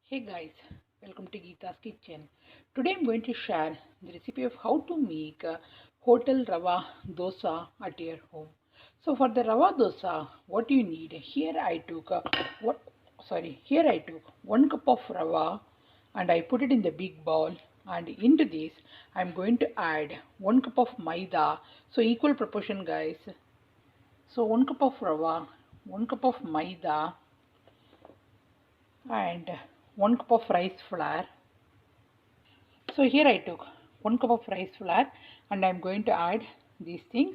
Hey guys, welcome to Geeta's Kitchen. Today I'm going to share the recipe of how to make a hotel Rava Dosa at your home. So for the Rava Dosa, what you need? Here I took 1 cup of Rava and I put it in the big bowl, and into this I'm going to add 1 cup of Maida. So equal proportion guys. So 1 cup of Rava, 1 cup of Maida, and 1 cup of rice flour. So here I took 1 cup of rice flour and I'm going to add these things.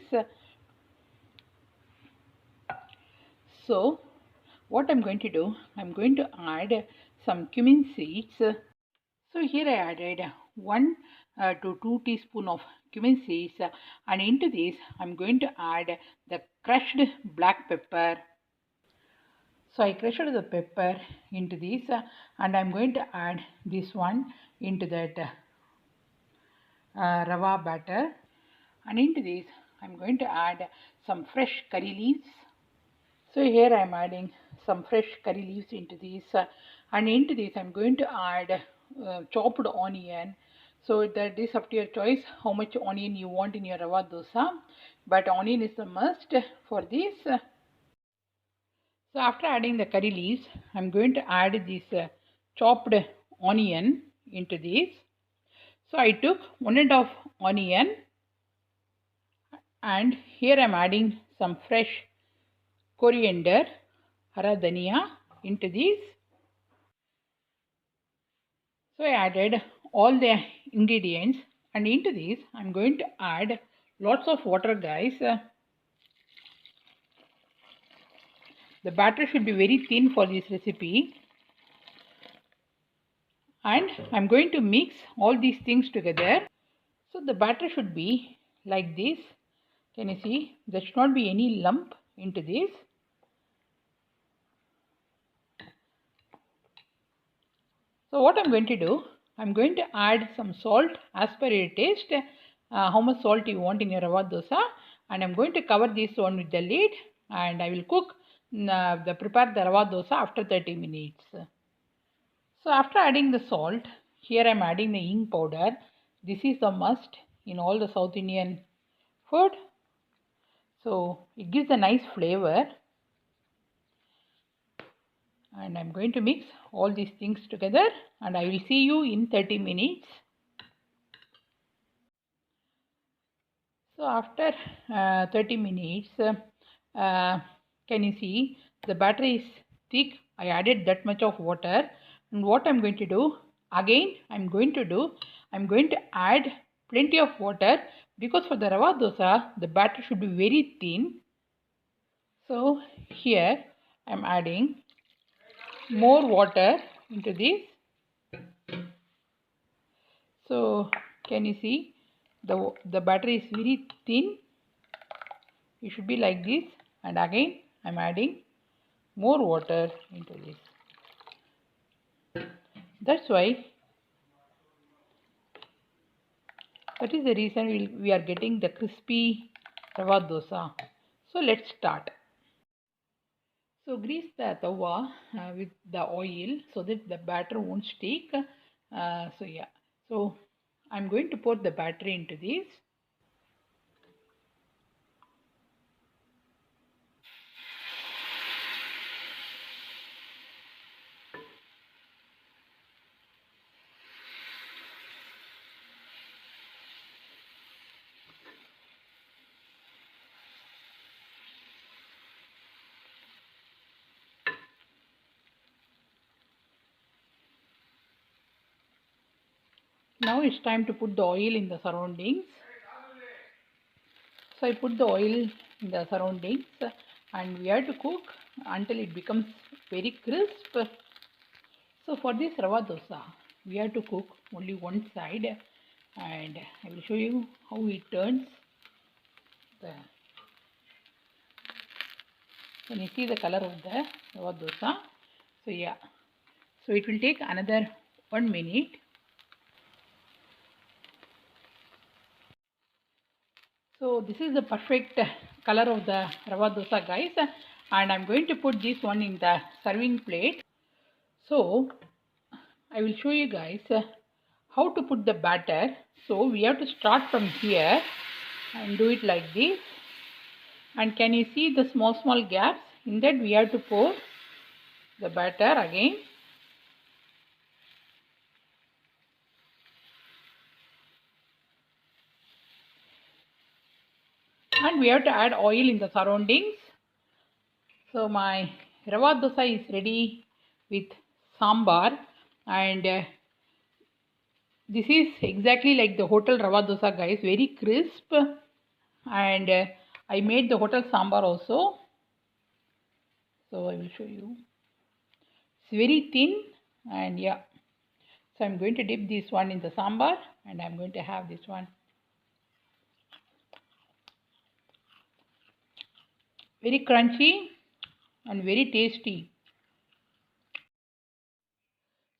So what I'm going to do, I'm going to add some cumin seeds. So here I added 1 to 2 teaspoon of cumin seeds, and into this I'm going to add the crushed black pepper. So I crushed the pepper into this, and I'm going to add this one into that rava batter, and into this I'm going to add some fresh curry leaves. So here I am adding some fresh curry leaves into this, and into this I'm going to add chopped onion. So that is up to your choice how much onion you want in your rava dosa, but onion is the must for this. So after adding the curry leaves, I'm going to add this chopped onion into this. So I took 1.5 onion, and here I'm adding some fresh coriander, hara dhania into this. So I added all the ingredients, and into this I'm going to add lots of water guys. The batter should be very thin for this recipe, and I'm going to mix all these things together. So the batter should be like this. Can you see? There should not be any lump into this. So what I'm going to do, I'm going to add some salt as per your taste, how much salt you want in your rava dosa, and I'm going to cover this one with the lid, and I will cook prepare the rava dosa after 30 minutes. So after adding the salt, here I'm adding the hing powder. This is the must in all the South Indian food. So it gives a nice flavor, and I'm going to mix all these things together, and I will see you in 30 minutes. So after 30 minutes, can you see the batter is thick? I added that much of water, and what I'm going to do again, I'm going to add plenty of water, because for the rava dosa the batter should be very thin. So here I'm adding more water into this. So can you see the batter is very thin? It should be like this, and again I'm adding more water into this. That's why, that is the reason we are getting the crispy rava dosa. So let's start. So grease the tawa with the oil so that the batter won't stick. So I'm going to pour the batter into this. Now it's time to put the oil in the surroundings. So I put the oil in the surroundings, and we have to cook until it becomes very crisp. So for this rava dosa, we have to cook only one side, and I will show you how it turns. Can you see the color of the rava dosa? So yeah, so it will take another 1 minute. So this is the perfect color of the rava dosa guys, and I'm going to put this one in the serving plate. So I will show you guys how to put the batter. So we have to start from here and do it like this. And can you see the small gaps? In that we have to pour the batter again. And we have to add oil in the surroundings. So my Rava Dosa is ready with sambar, and this is exactly like the hotel Rava Dosa, guys, very crisp. And I made the hotel sambar also, so I will show you. It's very thin, and yeah, so I'm going to dip this one in the sambar and I'm going to have this one. Very crunchy and very tasty.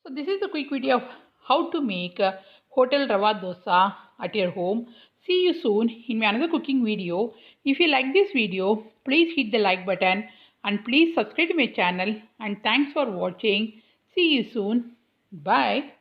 So this is a quick video of how to make a hotel Rava Dosa at your home. See you soon in my another cooking video. If you like this video, please hit the like button and please subscribe to my channel, and thanks for watching. See you soon. Bye.